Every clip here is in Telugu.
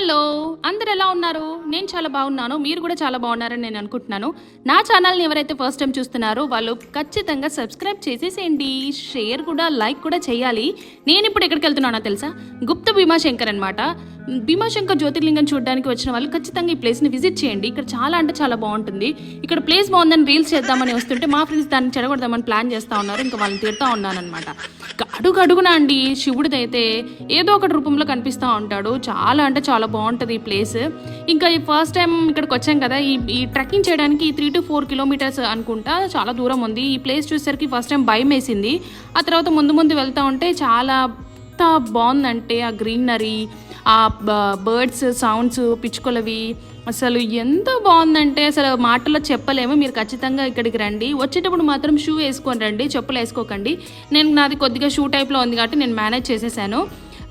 హలో అందరు ఎలా ఉన్నారు? నేను చాలా బాగున్నాను. మీరు కూడా చాలా బాగున్నారని నేను అనుకుంటున్నాను. నా ఛానల్ని ఎవరైతే ఫస్ట్ టైం చూస్తున్నారో వాళ్ళు ఖచ్చితంగా సబ్స్క్రైబ్ చేసేసేయండి. షేర్ కూడా, లైక్ కూడా చేయాలి. నేను ఇప్పుడు ఎక్కడికి వెళ్తున్నానో తెలుసా? గుప్త భీమాశంకర్ అనమాట. భీమాశంకర్ జ్యోతిర్లింగం చూడడానికి వచ్చిన వాళ్ళు ఖచ్చితంగా ఈ ప్లేస్ని విజిట్ చేయండి. ఇక్కడ చాలా అంటే చాలా బాగుంటుంది. ఇక్కడ ప్లేస్ బాగుందని రీల్స్ చేద్దామని వస్తుంటే మా ఫ్రెండ్స్ దాన్ని చెడగొడదామని ప్లాన్ చేస్తూ ఉన్నారు. ఇంకా వాళ్ళని తిడతా ఉన్నాను అనమాట. అడుగడుగునా అండి శివుడిదైతే ఏదో ఒకటి రూపంలో కనిపిస్తూ ఉంటాడు. చాలా అంటే చాలా బాగుంటుంది ఈ ప్లేస్. ఇంకా ఈ ఫస్ట్ టైం ఇక్కడికి వచ్చాం కదా, ఈ ట్రెక్కింగ్ చేయడానికి 3 to 4 kilometers అనుకుంటా, చాలా దూరం ఉంది. ఈ ప్లేస్ చూసేసరికి ఫస్ట్ టైం భయం వేసింది. ఆ తర్వాత ముందు ముందు వెళ్తూ ఉంటే చాలా బాగుందంటే ఆ గ్రీనరీ, ఆ బర్డ్స్ సౌండ్స్, పిచ్చుకలవి అసలు ఎంత బాగుందంటే అసలు మాటల్లో చెప్పలేము. మీరు ఖచ్చితంగా ఇక్కడికి రండి. వచ్చేటప్పుడు మాత్రం షూ వేసుకొని రండి, చెప్పులు వేసుకోకండి. నాది కొద్దిగా షూ టైప్లో ఉంది కాబట్టి నేను మేనేజ్ చేసేసాను.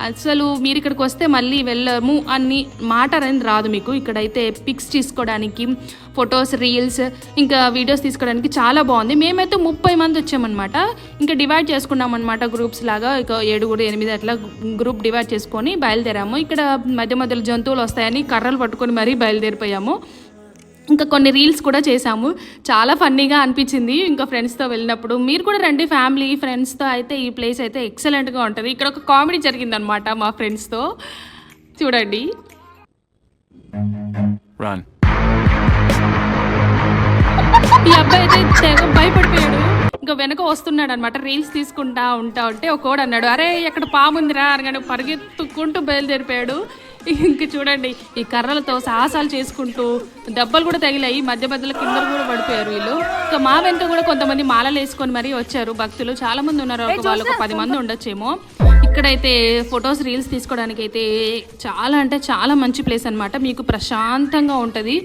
అసలు మీరు ఇక్కడికి వస్తే మళ్ళీ వెళ్ళము అని మాట అనేది రాదు మీకు. ఇక్కడైతే పిక్స్ తీసుకోవడానికి, ఫొటోస్, రీల్స్, ఇంకా వీడియోస్ తీసుకోవడానికి చాలా బాగుంది. మేమైతే 30 మంది వచ్చామన్నమాట. ఇంకా డివైడ్ చేసుకున్నాం అనమాట గ్రూప్స్ లాగా. ఇక 7, 8 అట్లా గ్రూప్ డివైడ్ చేసుకొని బయలుదేరాము. ఇక్కడ మధ్య మధ్యలో జంతువులు వస్తాయని కర్రలు పట్టుకొని మరీ బయలుదేరిపోయాము. ఇంకా కొన్ని రీల్స్ కూడా చేసాము. చాలా ఫన్నీగా అనిపించింది ఇంకా ఫ్రెండ్స్తో వెళ్ళినప్పుడు. మీరు కూడా రండి, ఫ్యామిలీ ఫ్రెండ్స్తో అయితే ఈ ప్లేస్ అయితే ఎక్సలెంట్గా ఉంటుంది. ఇక్కడ ఒక కామెడీ జరిగిందనమాట మా ఫ్రెండ్స్తో, చూడండి. ఈ అబ్బాయి అయితే తెగ భయపడిపోయాడు. ఇంకా వెనక వస్తున్నాడు అనమాట. రీల్స్ తీసుకుంటా ఉంటే ఒకడు అన్నాడు, అరే ఎక్కడ పాముందిరా అనగానే పరిగెత్తుకుంటూ బయలుదేరిపోయాడు. ఇంక చూడండి, ఈ కర్రలతో సాహసాలు చేసుకుంటూ దెబ్బలు కూడా తగిలాయి. మధ్య మధ్యలో కిందలు కూడా పడిపోయారు వీళ్ళు. ఇంకా మా వెంట కూడా కొంతమంది మాలలు వేసుకొని మరీ వచ్చారు భక్తులు. చాలా మంది ఉన్నారు, వాళ్ళు ఒక 10 మంది ఉండొచ్చేమో. ఇక్కడైతే ఫొటోస్, రీల్స్ తీసుకోవడానికి అయితే చాలా అంటే చాలా మంచి ప్లేస్ అనమాట. మీకు ప్రశాంతంగా ఉంటుంది.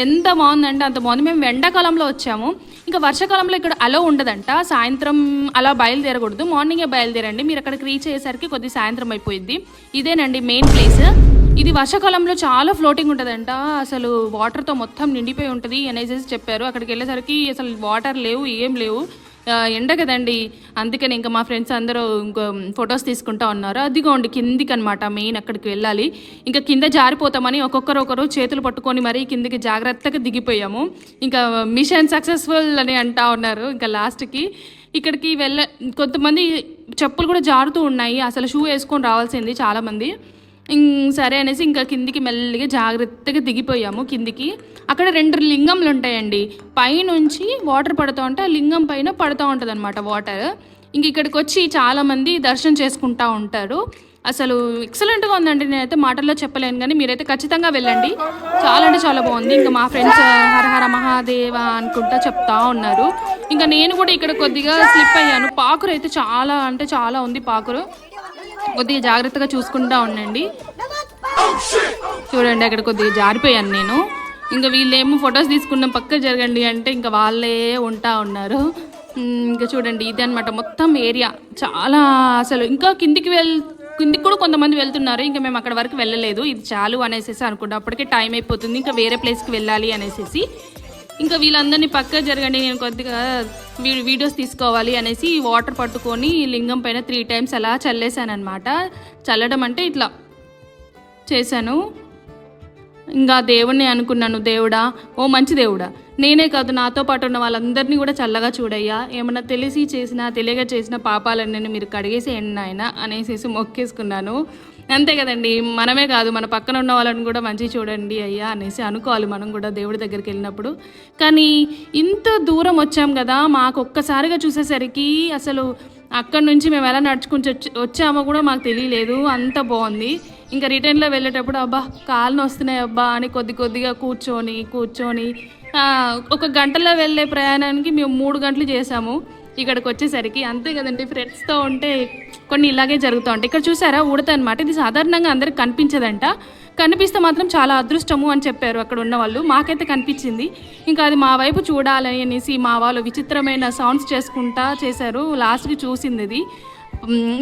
ఎంత బాగుందంటే అంత బాగుంది. మేము ఎండాకాలంలో వచ్చాము. ఇంకా వర్షాకాలంలో ఇక్కడ అలో ఉండదంట. సాయంత్రం అలా బయలుదేరకూడదు, మార్నింగే బయలుదేరండి. మీరు అక్కడికి రీచ్ అయ్యేసరికి కొద్ది సాయంత్రం అయిపోయింది. ఇదేనండి మెయిన్ ప్లేస్. ఇది వర్షాకాలంలో చాలా ఫ్లోటింగ్ ఉంటుందంట. అసలు వాటర్తో మొత్తం నిండిపోయి ఉంటుంది అనేసి చెప్పారు. అక్కడికి వెళ్ళేసరికి అసలు వాటర్ లేవు, ఏం లేవు. ఎండ కదండి, అందుకని ఇంకా మా ఫ్రెండ్స్ అందరూ ఇంకో ఫొటోస్ తీసుకుంటా ఉన్నారు. అదిగోండి కిందికి అనమాట మెయిన్, అక్కడికి వెళ్ళాలి. ఇంకా కింద జారిపోతామని ఒక్కొక్కరు చేతులు పట్టుకొని మరీ కిందికి జాగ్రత్తగా దిగిపోయాము. ఇంకా మిషన్ సక్సెస్ఫుల్ అని అంటా ఉన్నారు. ఇంకా లాస్ట్కి ఇక్కడికి కొంతమంది చెప్పులు కూడా జారుతూ ఉన్నాయి. అసలు షూ వేసుకొని రావాల్సింది చాలామంది. సరే అనేసి ఇంకా కిందికి మెల్లిగా జాగ్రత్తగా దిగిపోయాము కిందికి. అక్కడ 2 లింగంలు ఉంటాయండి. పైనుంచి వాటర్ పడుతూ ఉంటే ఆ లింగం పైన పడుతూ ఉంటుంది అనమాట వాటర్. ఇంక ఇక్కడికి వచ్చి చాలామంది దర్శనం చేసుకుంటూ ఉంటారు. అసలు ఎక్సలెంట్గా ఉందండి. నేనైతే మాటల్లో చెప్పలేను, కానీ మీరైతే ఖచ్చితంగా వెళ్ళండి. చాలా అంటే చాలా బాగుంది. ఇంకా మా ఫ్రెండ్స్ హర హర మహాదేవ అనుకుంటా చెప్తా ఉన్నారు. ఇంకా నేను కూడా ఇక్కడ కొద్దిగా స్లిప్ అయ్యాను. పాకురు అయితే చాలా అంటే చాలా ఉంది. పాకురు కొద్దిగా జాగ్రత్తగా చూసుకుంటా ఉండండి. చూడండి అక్కడ కొద్దిగా జారిపోయాను నేను. ఇంకా వీళ్ళేమో ఫొటోస్ తీసుకున్న పక్క జరగండి అంటే ఇంకా వాళ్ళే ఉంటా ఉన్నారు. ఇంకా చూడండి ఇది అనమాట మొత్తం ఏరియా. చాలా అసలు ఇంకా కిందికి కూడా కొంతమంది వెళ్తున్నారు. ఇంకా మేము అక్కడ వరకు వెళ్ళలేదు. ఇది చాలు అనేసి అనుకుంటా. అప్పటికే టైం అయిపోతుంది, ఇంకా వేరే ప్లేస్కి వెళ్ళాలి అనేసి ఇంకా వీళ్ళందరినీ పక్క జరగండి, నేను కొద్దిగా వీడియోస్ తీసుకోవాలి అనేసి వాటర్ పట్టుకొని లింగం పైన 3 times అలా చల్లేసాను అనమాట. చల్లడం అంటే ఇట్లా చేశాను. ఇంకా దేవుణ్ణి అనుకున్నాను, దేవుడా, ఓ మంచి దేవుడా, నేనే కాదు నాతో పాటు ఉన్న వాళ్ళందరినీ కూడా చల్లగా చూడయ్యా. ఏమన్నా తెలిసి చేసినా తెలియక చేసిన పాపాలన్నీ మీరు కడిగేసేయండి నాయన అనేసి మొక్కేసుకున్నాను. అంతే కదండి, మనమే కాదు మన పక్కన ఉన్న వాళ్ళని కూడా మంచి చూడండి అయ్యా అనేసి అనుకోవాలి మనం కూడా దేవుడి దగ్గరికి వెళ్ళినప్పుడు. కానీ ఇంత దూరం వచ్చాం కదా, మాకు ఒక్కసారిగా చూసేసరికి అసలు అక్కడి నుంచి మేము ఎలా నడుచుకుని వచ్చామో కూడా మాకు తెలియలేదు. అంత బాగుంది. ఇంకా రిటర్న్లో వెళ్ళేటప్పుడు అబ్బా కాళ్ళు వస్తున్నాయి అబ్బా అని కొద్దిగా కూర్చొని ఒక గంటలో వెళ్ళే ప్రయాణానికి మేము 3 గంటలు చేసాము ఇక్కడికి వచ్చేసరికి. అంతే కదండి, ఫ్రెండ్స్తో ఉంటే కొన్ని ఇలాగే జరుగుతూ ఉంటాయి. ఇక్కడ చూసారా ఉడత అనమాట. ఇది సాధారణంగా అందరికి కనిపించదంట. కనిపిస్తే మాత్రం చాలా అదృష్టము అని చెప్పారు అక్కడ ఉన్న వాళ్ళు. మాకైతే కనిపించింది. ఇంకా అది మా వైపు చూడాలని అనేసి మా వాళ్ళు విచిత్రమైన సౌండ్స్ చేసుకుంటా చేశారు. లాస్ట్కి చూసింది ఇది.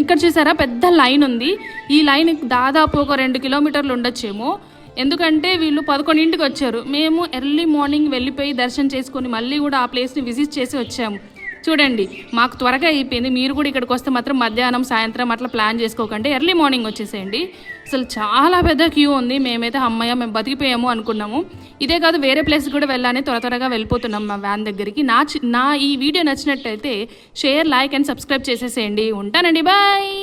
ఇక్కడ చూసారా పెద్ద లైన్ ఉంది. ఈ లైన్ దాదాపు ఒక 2 kilometers ఉండొచ్చేమో. ఎందుకంటే వీళ్ళు 11ంటికి వచ్చారు. మేము ఎర్లీ మార్నింగ్ వెళ్ళిపోయి దర్శనం చేసుకొని మళ్ళీ కూడా ఆ ప్లేస్ని విజిట్ చేసి వచ్చాము. చూడండి మాకు త్వరగా అయిపోయింది. మీరు కూడా ఇక్కడికి వస్తే మాత్రం మధ్యాహ్నం సాయంత్రం అట్లా ప్లాన్ చేసుకోకండి, ఎర్లీ మార్నింగ్ వచ్చేసేయండి. అసలు చాలా పెద్ద క్యూ ఉంది. మేమైతే అమ్మయ్య మేము బతికిపోయాము అనుకున్నాము. ఇదే కాదు వేరే ప్లేస్ కూడా వెళ్ళాలని త్వరగా వెళ్ళిపోతున్నాం మా వ్యాన్ దగ్గరికి. నా ఈ వీడియో నచ్చినట్టయితే షేర్, లైక్ అండ్ సబ్స్క్రైబ్ చేసేసేయండి. ఉంటానండి, బాయ్.